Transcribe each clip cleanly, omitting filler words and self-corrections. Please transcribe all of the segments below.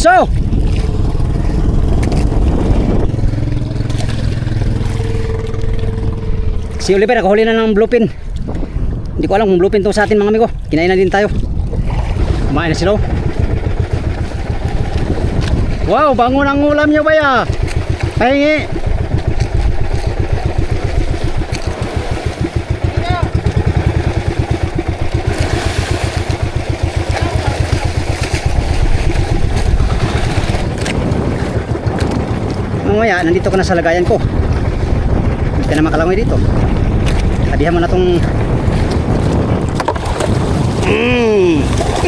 So, si Oliver nakahuli na ng bluefin. Hindi ko alam kung bluefin to sa atin mga amigo. Kinain na din tayo. Kumain na sila. Wow, bangon ang ulam nyo ba ya? Pahingi. Mamaya, nandito ka na sa lagayan ko. Hindi ka na makalangoy dito. Hadihan mo na itong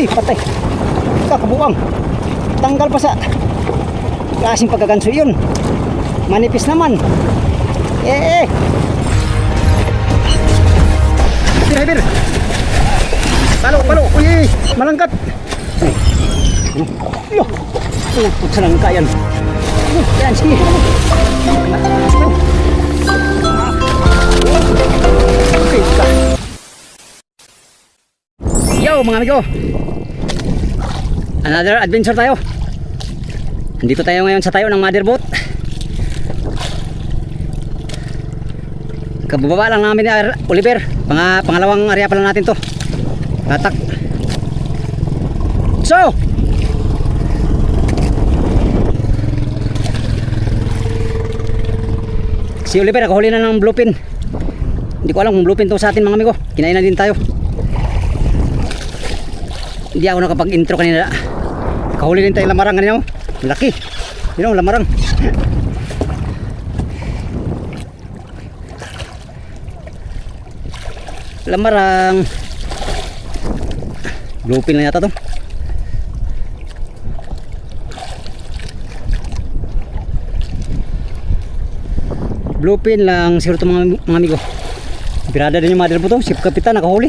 patay. Kakabuang. Tanggal pa sa klaseng pagkaganso yun. Manipis naman. Bir. Palo. Uy, malangkat. Putsa sa langka yan. Yan, sige. Okay, yo mga amigo, another adventure tayo. Nandito tayo ngayon sa tayo ng mother boat. Kabababa lang namin ni Oliver. Pangalawang area pa lang natin to. Tatak. So, si Oliver nakahuli na ng bluefin. Hindi ko alam kung bluefin to sa atin mga amigo. Kinain na din tayo. Hindi ako nakapag-intro kanina. Nakahuli din tayo lamarang kanina. Malaki. Yun o, lamarang. Lamarang. Bluefin lang yata to. Bluefin lang siguro ito mga amigo. Birada din yung mother po to. Si Kapitan nakahuli.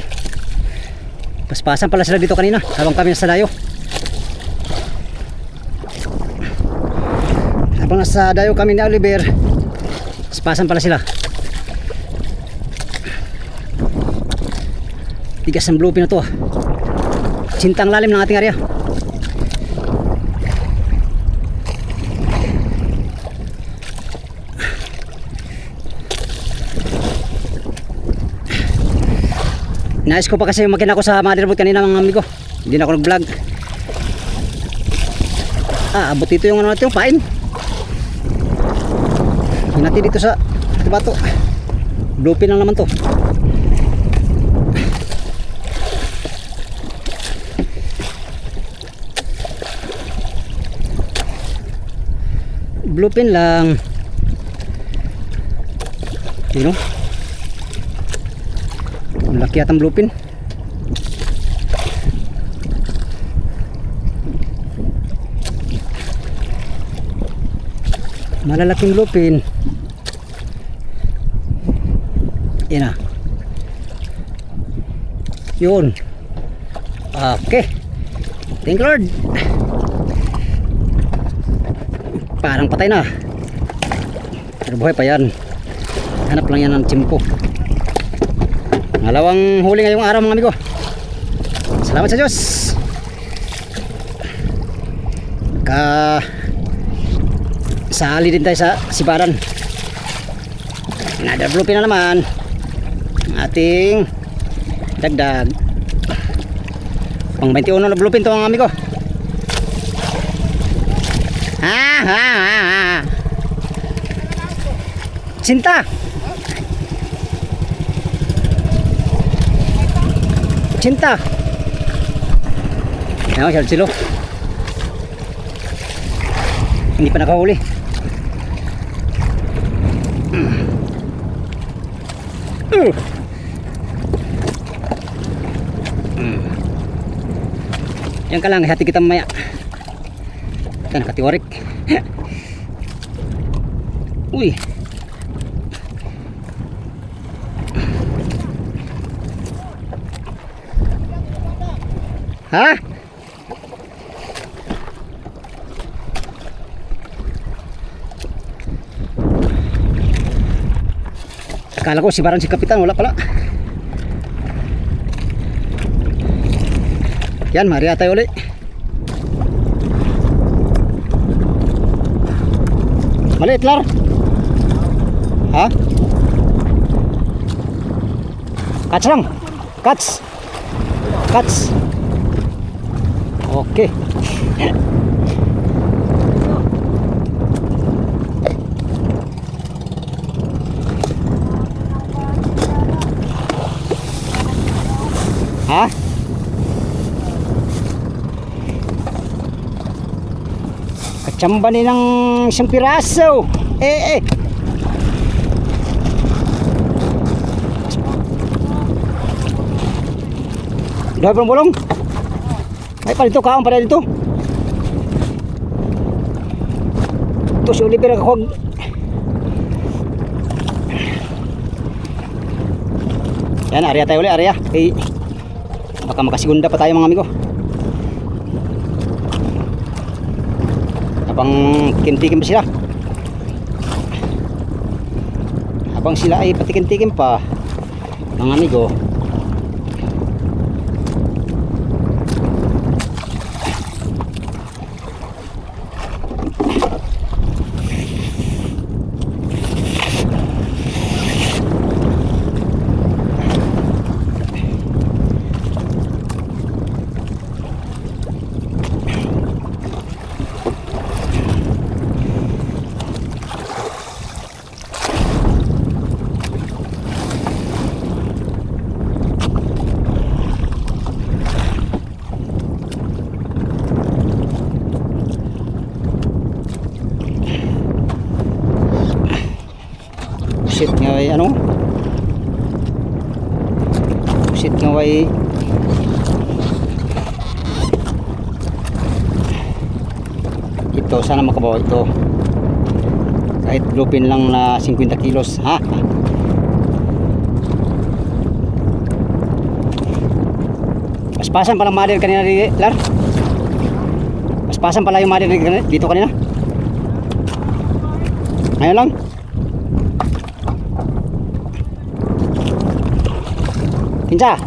Paspasan pala sila dito kanina habang kami nasa dayo. Habang nasa dayo kami ni Oliver, paspasan pala sila. Tigas ng bluefin na to. Sintang lalim ng ating area. Nais ko pa kasi makina ko sa mother boat kanina mga amigo. Hindi na ako nag-vlog. Abot dito yung ano natin, yung pain. Hinati dito sa bato. Bluefin lang naman to. Bluefin lang. Yun o. Laki atang bluefin. Malalaking bluefin. Yan na. Yun. Okay. Thank you Lord. Parang patay na. Pero buhay pa yan. Hanap lang yan ng tsimpo. Ngalawang huli ngayong araw mga amigo. Salamat sa Diyos. Sali din tayo sa sibaran. Another bluefin na naman. Ating dagdag. Pang 21 na bluefin to mga amigo. Cinta. Ayan, silo. Hindi pa nakahuli. Yan ka lang, hati kita mamaya. Yan, katiwarik. Uy. Ha? Akala ko sibaran si Kapitan, wala pala. Yan, Maria tayo ulit. Maliit, Lar. Ha? Catch lang. Catch. Catch. Okay. Ha? Kachamba ni ng isang piraso. Eh. Dahil pang bulong. Ay pa dito, kaon pa dito. Ito si Oliver kakuag. Yan, area tayo ulit, area. Okay. Baka makasigunda pa tayo mga amigo. Habang tikim-tikim pa sila. Habang sila ay patikim-tikim pa mga amigo. Shit nga ay ano? Shit nga ay ito, sana makabawa ito. Kahit bluefin lang na 50 kilos, ha? Paspasan pala mother kanina Lar. Paspasan pala yung mother dito kanina. Ngayon lang. Kinsa? Ano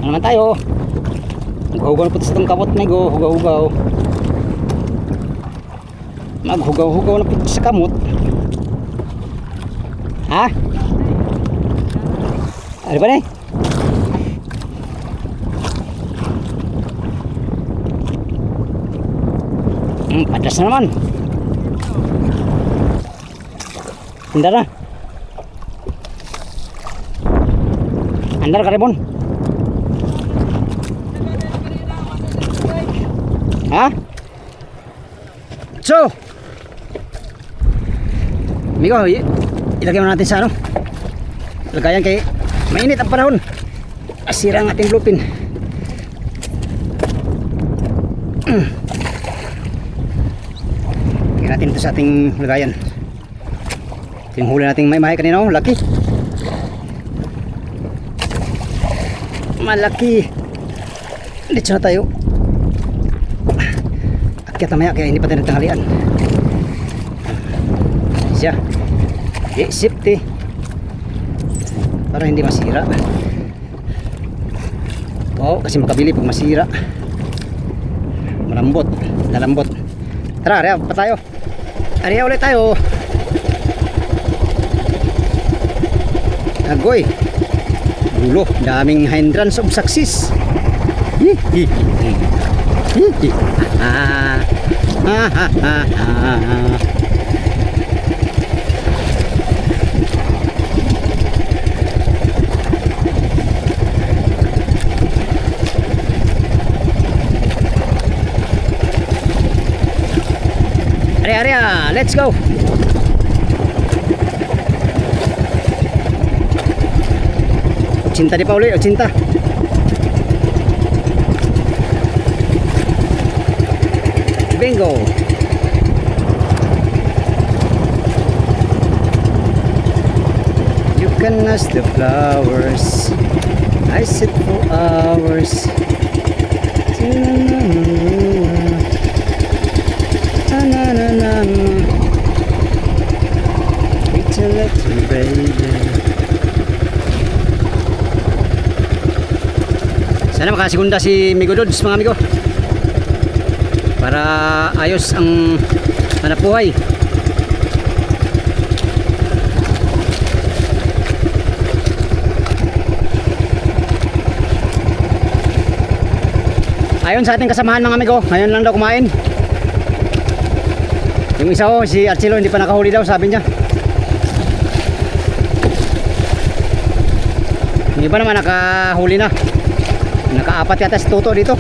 naman tayo? Hugaw-hugaw na po sa itong kamot na go. Hugaw-hugaw. Maghugaw-hugaw na po sa kamot. Ha? Ano ba na eh? Padas na naman. Andar na. Andar ka rin. Ha? So amigo, ilagay mo natin sa ano, lagayan kay mainit ang panahon. Asira ang ating bluefin. Natin ito sa ating lagayan. Ito yung huli nating may mahay kanina, oh, laki. Malaki. Dito na tayo. Akyat na maya kaya hindi pa tayo nagtanghalian. Siya. Safety. Para hindi masira. Oo, kasi makabili pag masira. Malambot. Lalambot. Tara, area pa tayo. Area ulit tayo. Agoy. Gulo, daming hindrance of success. Area, let's go. Cinta di Pauli, cinta. Bingo. You can ask the flowers. I sit for hours. makasigunda si Migo Dods mga amigo. Para ayos ang hanap buhay. Ayon sa ating kasamahan mga amigo, ngayon lang daw kumain. Yung isa ko, si Archilo, hindi pa nakahuli daw, sabi niya. Yung iba naman nakahuli na. Nakaapat yata si Toto dito.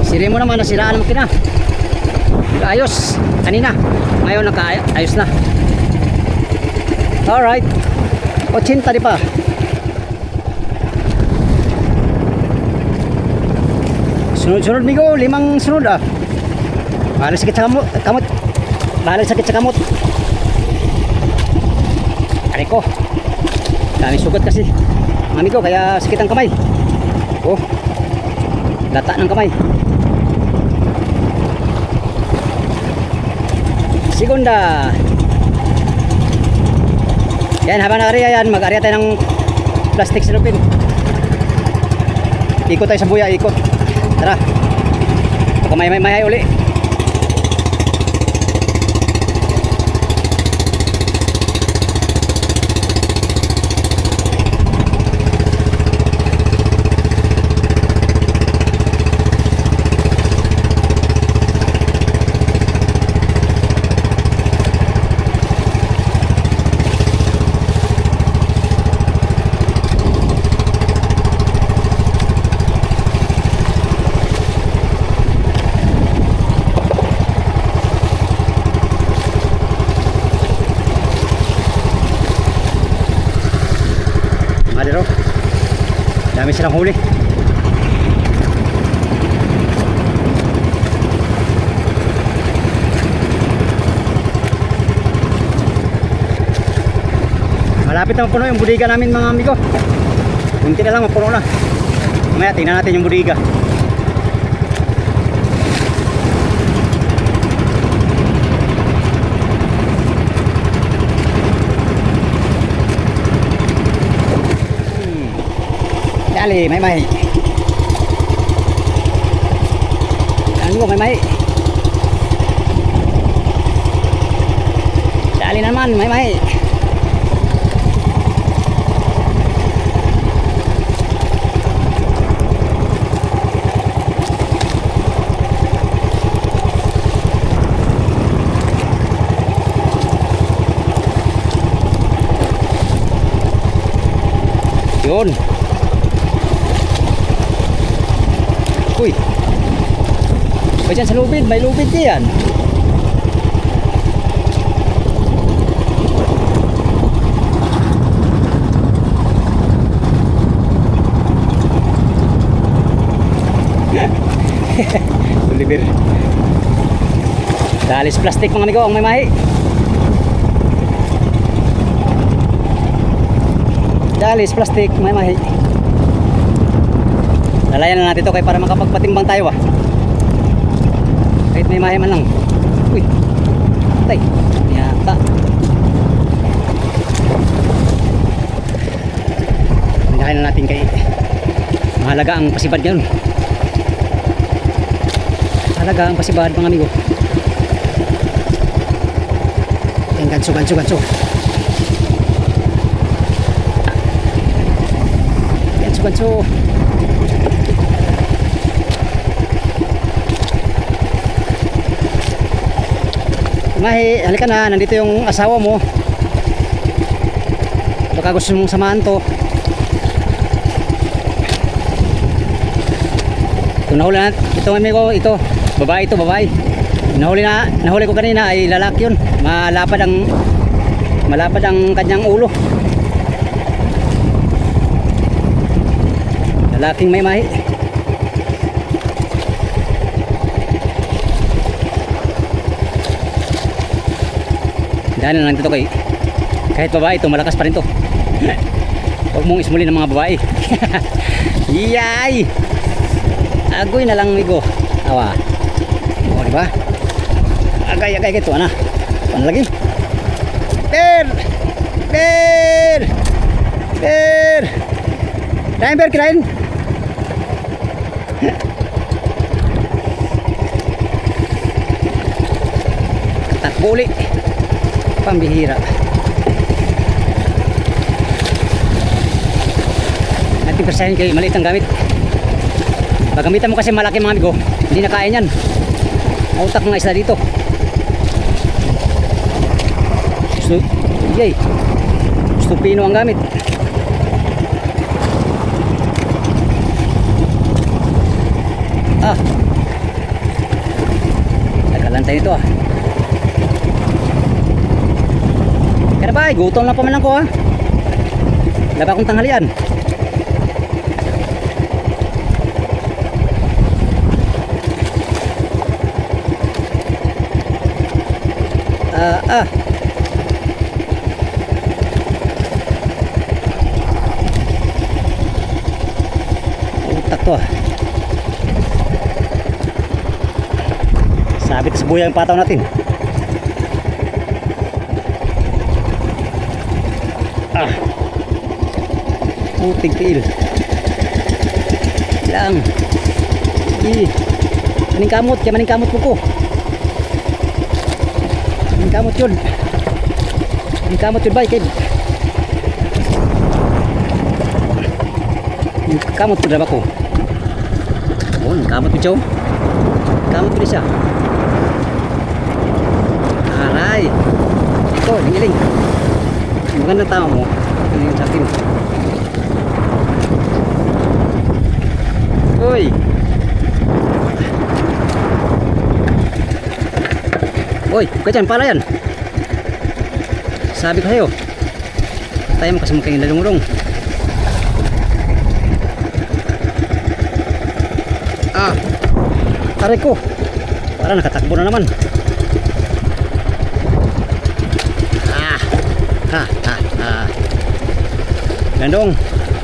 Si Remo naman nasiraan ng makina. Ayos kanina, ngayon nakaayos na. Alright, 80 di pa. Sunod-sunod Migo, 5 sunod ah. Bahala sakit sa kamot. Bahala sakit sa kamot. Aray ko. Dami sugat kasi. Mga amigo, kaya sakit ang kamay. Oh. Lata ng kamay. Segunda. Yan, habang nakariya yan, mag-ariya tayo ng plastic silupin. Ikot tayo sa buya, ikot. Tara. Baka may uli. Dami silang huli. Malapit na mapuno yung budiga namin mga amigo. Kunti na lang mapuno na. Mamaya tingnan natin yung budiga. Dali, may. Ano may. Dali naman, may. Yun. Uy. Ba dyan sa lubid, may lubid diyan. Ulibir. Dalis plastik mga amigo ang may mahi. Dalis plastik may mahi. Lalayan na natin ito kaya para makapagpatimbang tayo kahit may mahiman lang. Uy, tay, yata. Hindahin na natin kay mahalaga ang pasibad yun. Mahalaga ang pasibad mga amigo. Yung ganso. Ganso. Mahi, halika na, nandito yung asawa mo. Baka gusto mong samahan to. Ito nahuli na, ito amigo, ito babae. Nahuli ko kanina ay lalaki yun. Malapad ang kanyang ulo. Lalaking may mahi. Dahil na lang dito kahit babae ito, malakas pa rin to. Huwag mong ismuli ng mga babae. Yay! Agoy na lang migo. Awa. O diba? Agay ito ana. Ano lagi? Kirain Ber, kirain. Takbo uli. Pambihira. Natin persahin kayo, maliit ang gamit. Pagamitan mo kasi malaki mga amigo, hindi na kaya yan. Utak ng isda dito. So, yay. Stupino ang gamit. Ah. Tagalantay nito ah. Kaya ba, gutom lang pa man lang ko ah. Laba akong tanghalian. Utak to ah. Sabit sa buya yung pataw natin. Ah. Puting tiil. Lang. Maning kamot, kaya maning kamot mo ko. Maning kamot yun. Maning kamot yun ba, kid? Maning kamot yun ba ko? Oh, maning kamot yun siya. Kamot yun siya. Aray. Ito, lingiling. Magandang tama mo. Ano yung sa akin? Uy! Uy, huwag ka dyan, pala yan. Sabi ko sa'yo. Tayo mo kasi mukha yung lalungurong. Ah! Aray ko! Para nakatakbo na naman. Gandong,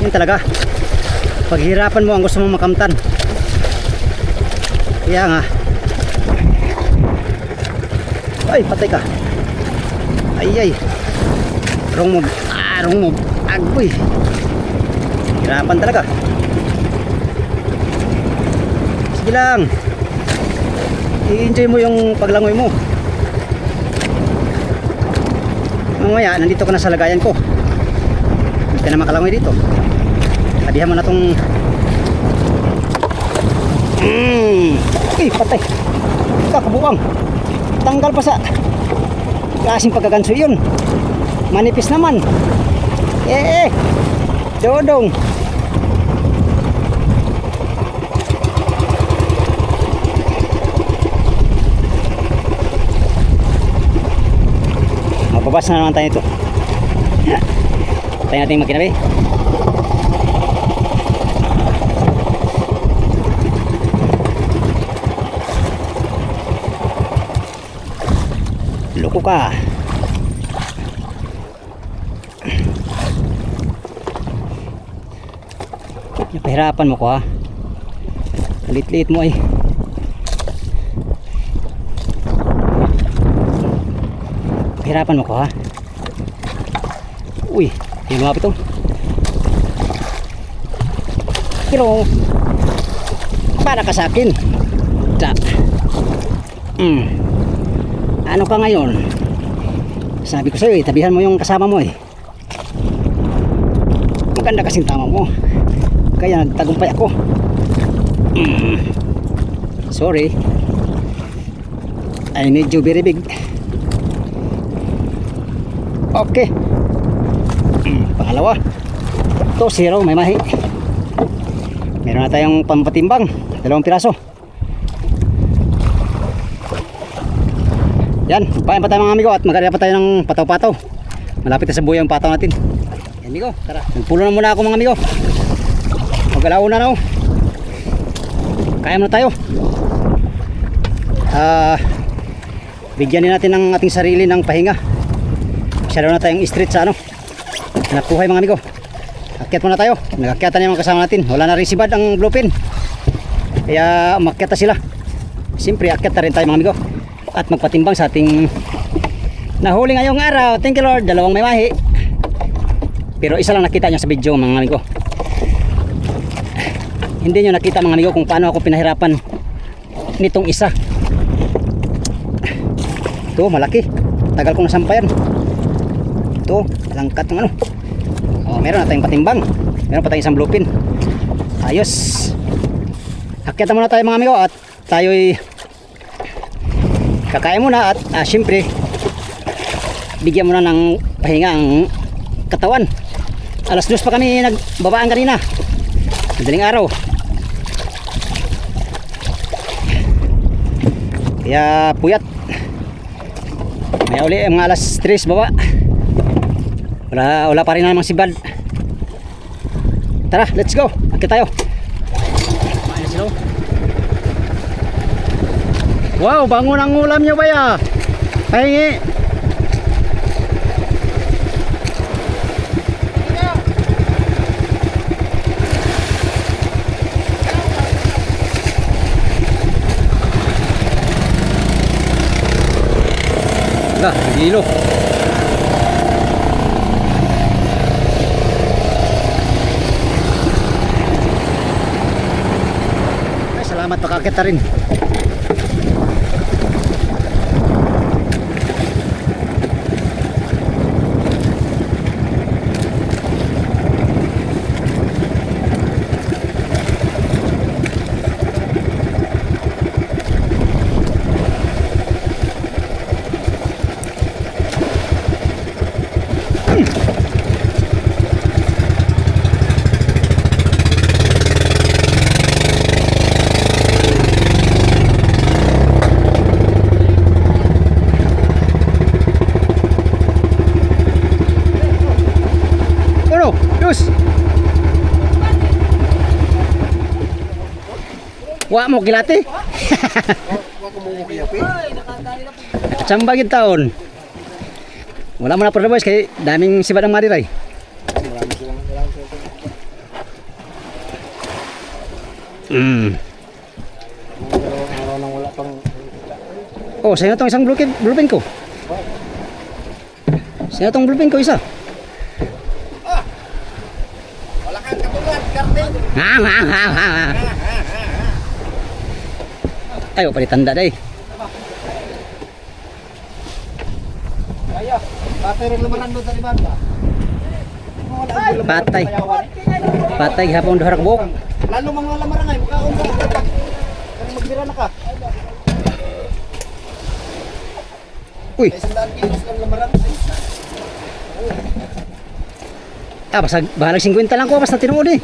yun talaga. Paghirapan mo ang gusto mong makamtan. Kaya nga. Ay, patay ka. Ay. Wrong move. Wrong move. Agoy. Hirapan talaga. Sige lang. I-enjoy mo yung paglangoy mo. Mamaya, nandito ka na sa lagayan ko. Hindi ka na makalangoy dito. Sabihan mo na tong patay. Kakabuang. Tanggal pa sa klaseng pagkaganso yun. Manipis naman. Dodong. Mababas na naman tayo ito. Tayo natin magkinabi. Loko ka. Napahirapan mo ko ha. Lit-lit mo eh. Hirapan mo ko ha. Uy, yung lumapit to. Pero para ka sa akin. Ano ka ngayon? Sabi ko sa'yo eh, tabihan mo yung kasama mo eh. Maganda kasing tama mo. Kaya nagtagumpay ako. Sorry. I need you very big. Okay. Pangalawa. 2-0, may mahi. Meron na tayong pampatimbang. 2 piraso. Yan, pain pa tayo mga amigo at magkarya pa tayo ng pataw-pataw. Malapit na sa buya yung pataw natin. Yan amigo, tara. Nagpulo na muna ako mga amigo. Magalaw na raw. Kaya mo na tayo. Bigyan din natin ng ating sarili ng pahinga. Masyado na tayong street sa ano. Hanap buhay mga amigo. Akyat muna tayo. Nag-akyatan yung mga kasama natin. Wala na rin si Bad ang bluepin. Kaya umakyat na sila. Siyempre akyat na rin tayo mga amigo. At magpatimbang sa ating nahuli ngayong araw. Thank you Lord. 2 may mahi. Pero isa lang nakita nyo sa video mga amigo. hindi nyo nakita mga amigo kung paano ako pinahirapan nitong isa. Ito malaki, tagal kong nasampayan. Ito malangkat ng ano. Oh, meron na tayong patimbang, meron pa tayong isang bluepin. Ayos. Akyat muna tayo mga amigo at tayo'y kakain muna at syempre bigyan muna ng pahinga ang katawan. Alas 2 pa kami nagbabaan kanina, madaling araw, kaya puyat. May uli mga alas 3 baba, wala pa rin namang sibad. Tara, let's go, akit tayo. Wow, bangon ang ulam nyo ba ya? Pahingi. Lah, gilo. Ay, salamat pakakita rin. Wa mo kilati. Nakachambagin taon. Wala mo na por boys kay daming sibad ang mariray. Oh, sa'yo tong isang bluepin ko. Sa'yo tong bluepin ko isa. Wala kang katulad, karting. Ayo, palitanda day. Ayo, patay rin lumanan doon sa liban ba? Patay. Patay hapon dohar buok. Lalo mga lamarangay, mukhaon sa kapak. Kaya magbira na ka. Uy. Ay, 100 kilos lang lamarang. Basta bahalag 50 lang ko, basta tinuod eh.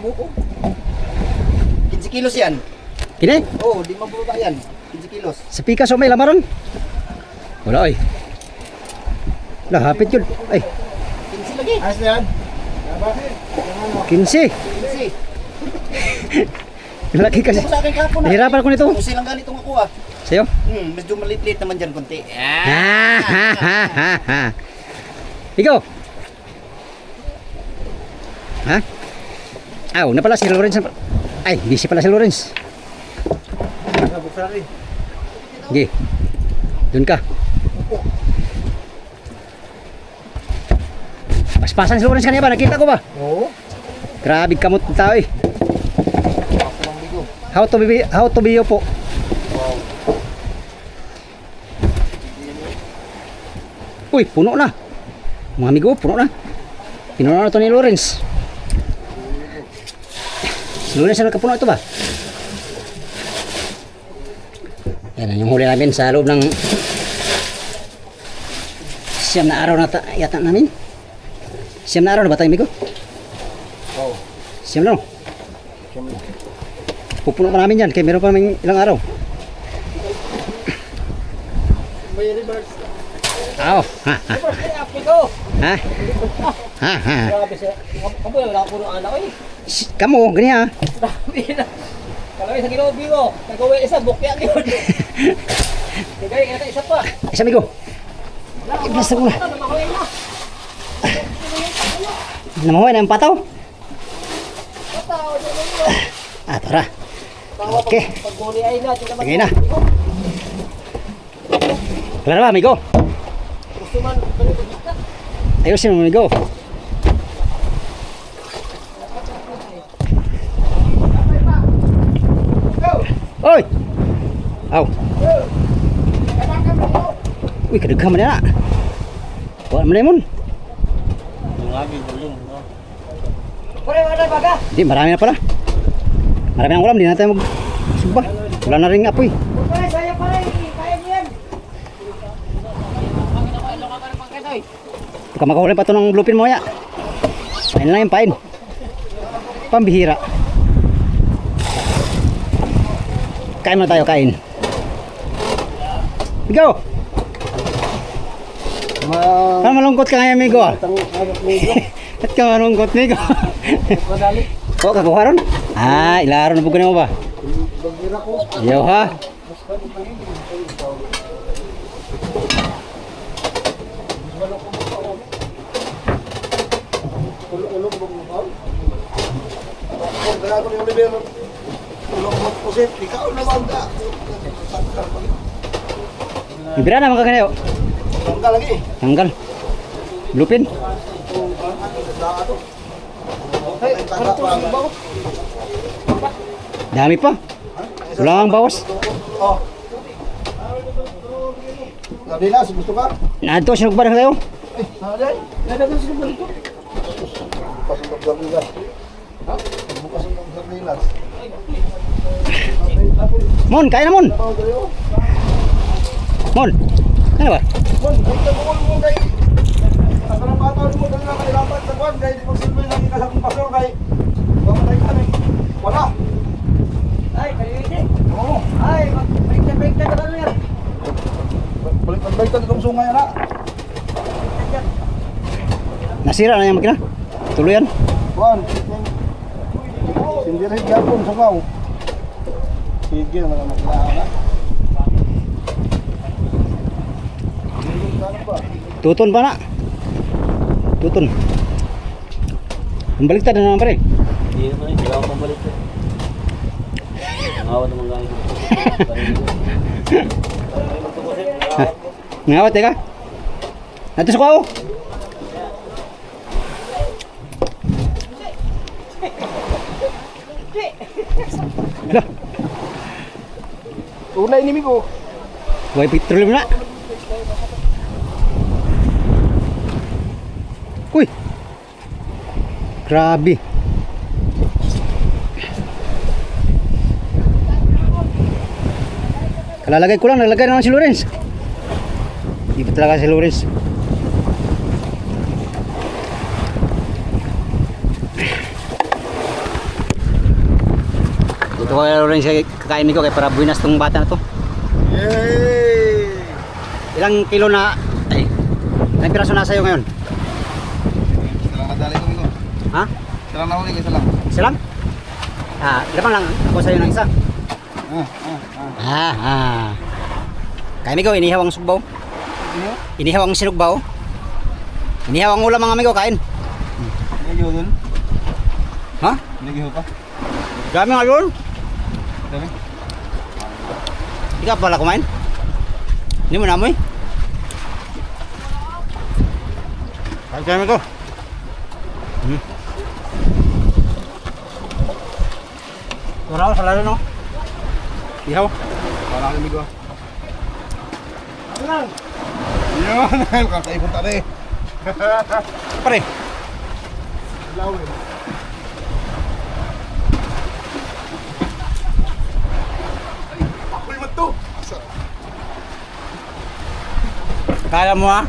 Buko. 15 kilos yan. Kini? Oo, di mabuluta yan. 15 kilos. Sa pikas o may lamaran? Wala ay. Lah, hapit yun. Ay, 15 lagi. Ayos na yan. 15. 15. Laki kasi. Sa akin kapon na. Nahirapan ko nito. Kung silang ganitong ako ah. Sa'yo? Medyo malit-lit naman dyan konti. Ikaw? Ha? Aw, na pala si Lawrence. Ay, busy pala si Lawrence. Sige. Doon ka. Paspasan si Lawrence kanina ba? Nakita ko ba? Oo. Grabe kamot ng tao eh. Ako lang bigo. How to be po. Wow. Uy, puno na. Mga amigo, puno na. Pinuno na ito ni Lawrence. Si Lawrence na nagkapuno ito ba? Yan yung huli namin sa loob ng 9 na araw na yata namin. 9 na araw na ba tayo, amigo? Oo. 9 na, no? Pupuno pa namin yan, kaya meron pa namin ilang araw. May reverse. Oo. Ha, ha. Ha? Ha, ha. Grabe siya. Kamu yung wala ko ng anak eh. Kamu, ganyan ha. Kalawin sa ginoo bigo. Nagawa isa, bukya yun. Kagaya kaya isa pa. Isa, amigo. Iblas na muna. Namahuay na yung pataw. Ah, tara. Okay. Pag-guli ay na. Tagay na. Wala na ba, amigo? Gusto man, ganito kita. Ayusin mo, amigo. Oi. Aw. Uy, kadaghan man na. Wa man lemon. Di, marami na pala. Marami ng ulam, di na tayo mag-suba. Wala na rin apoy. Baka makahuli pa ito ng bluepin mo ya. Ayun lang yung pain. Pambihira. Kain na tayo, kain. Ikaw! Malungkot ka ngayon, amigo. Ba't ka malungkot, amigo? Oh, kakuha ron? Ilaro na po mo ba? Ayaw ha? Ibira naman ka ganyan. Tanggal lagi. Tanggal. Bluepin. Dami pa. Wala ang bawas. Oh. Sardinas, gusto ka? Nado, sinug ba na kayo? Saday. Nadagan sila balik ko. Bukas ang sardinas. Ha? Bukas ang sardinas. Mon, kain na Mon. Mon. Ano ba? Mon, kaya mo kay. Ang bata mo dali na kay lapat sa kwan kay di magsilbi nang ikasakong pasor kay. Mamatay ka ni. Wala. Ay, kaliti. Oo. Ay, balik na ka yan. Balik itong sungay na. Nasira na yung makina. Tuluyan. Kwan. Sindirin gapon sungaw. Sige na naman na. Tuton pa na. Tuton. Ang baliktad na naman pare. Hindi naman hindi ako pambaliktad. Ngawat naman gano'n. Ngawat teka. Nato sa kwao. Lah. Ulay ni Migo. Way petrol na. Uy. Grabe. Kalalagay ko lang, naglagay naman si Lawrence. Hindi pa talaga si Lawrence. Dito ko kay Lawrence kakain ko kay para buwinas tong bata na to. Yay! Ilang kilo na, ay, ilang piraso na sa'yo ngayon? Salang madali ko Migo. Ha? Salang nahuli ka salang. Isa lang? Lamang lang ako sa'yo ng isa. Kaya amigo, inihaw ang sugbaw. Inihaw ang sinugbaw. Inihaw ang ulam mga amigo, kain. Nagiho dun? Ha? Nagiho pa? Dami nga yun. Dami? Hindi ka pala kumain? Hindi mo namoy? Kain amigo. Turaw sa lalo no? Ihaw. Wala ka Migo. Ano? Yun! Kakaibon tari. Pare. Lawin. Ako'y mato! Kala mo ha?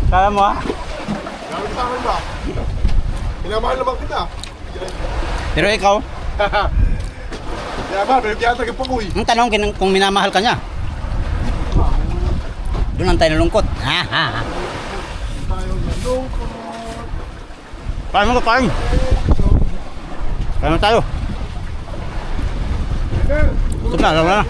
Kala mo ha? Gawin sa akin ba? Pinamahal naman kita. Pero ikaw, Yaman, may kaya tagay pa ko eh. ang tanong kung minamahal ka niya. Doon ang tayo nalungkot. Tayo nalungkot. Kain mo ka, kain. Kain mo tayo. Ito na, alam na.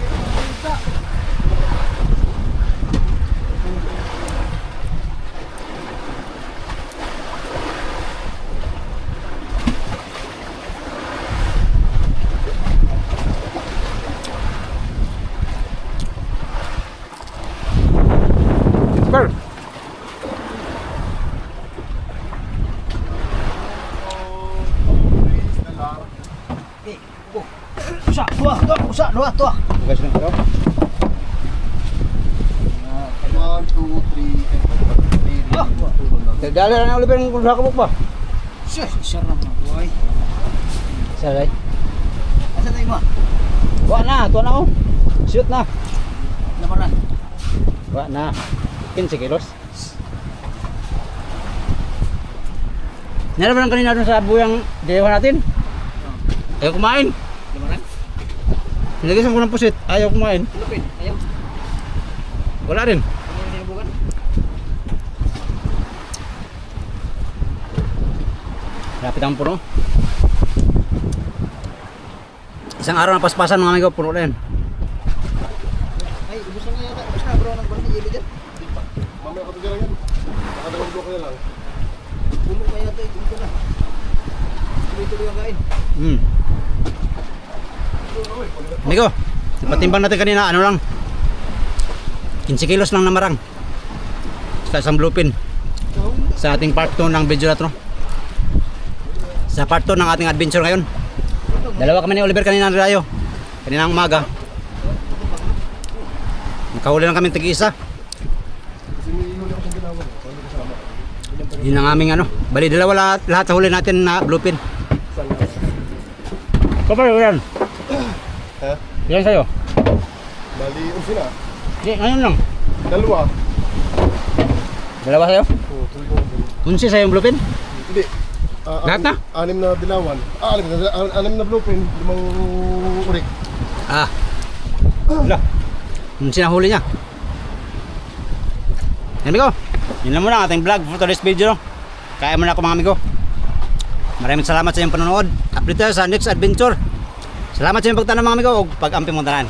Usa, dua, tua. Bukas lang pero. 1, 2, 3. Dali na ulit yung kulsa ko ba? Sarap na, boy. Saray. Asa tayo mo? Wa na, tuwa na oh. Shoot na. Lamaran. Wa na. 15 kilos. Nara ba lang kanina doon sa buyang dewa natin? Ayaw kumain. Lamaran? Nilagyan ko ng pusit. Ayaw kumain. Lupin, ayaw. Wala rin. Ano yung hinabukan? Lapit ang puno. Isang araw na paspasan mga amigo, puno na yan. Ay, ubus na nga yata. Ubus na, bro. Nagbarang hili dyan. Mamaya ka lang yan. Nakadagdag ko na lang. Puno na yata. Dito na. Tuloy-tuloy ang kain. Amigo, napatimbang natin kanina, ano lang 15 kilos lang na marang sa isang bluepin sa ating part 2 ng video na to. Sa part 2 ng ating adventure ngayon. Dalawa kami ni Oliver kanina ng rayo. Kaninang umaga. Nakahuli lang kami tig-isa. Yun ang aming ano. Bali dalawa lahat huli natin na bluepin. Kapag yan? Ha? Yan sa'yo? Bali, sila. Hindi, ngayon lang. Dalawa. Dalawa sa'yo? Oo, tuloy. Unsi sa'yo yung bluepin? Hindi. Lahat na? 6 na dilawan. 6 na bluepin. 5 urik. Ah. Wala. Unsi na huli niya. Yan amigo. Yun lang muna ang ating vlog for today's video. Kaya muna ako mga amigo. Maraming salamat sa iyong panonood. Update tayo sa next adventure. Salamat sa iyong pagtanong mga amigo. O pag-ampi mong tanan.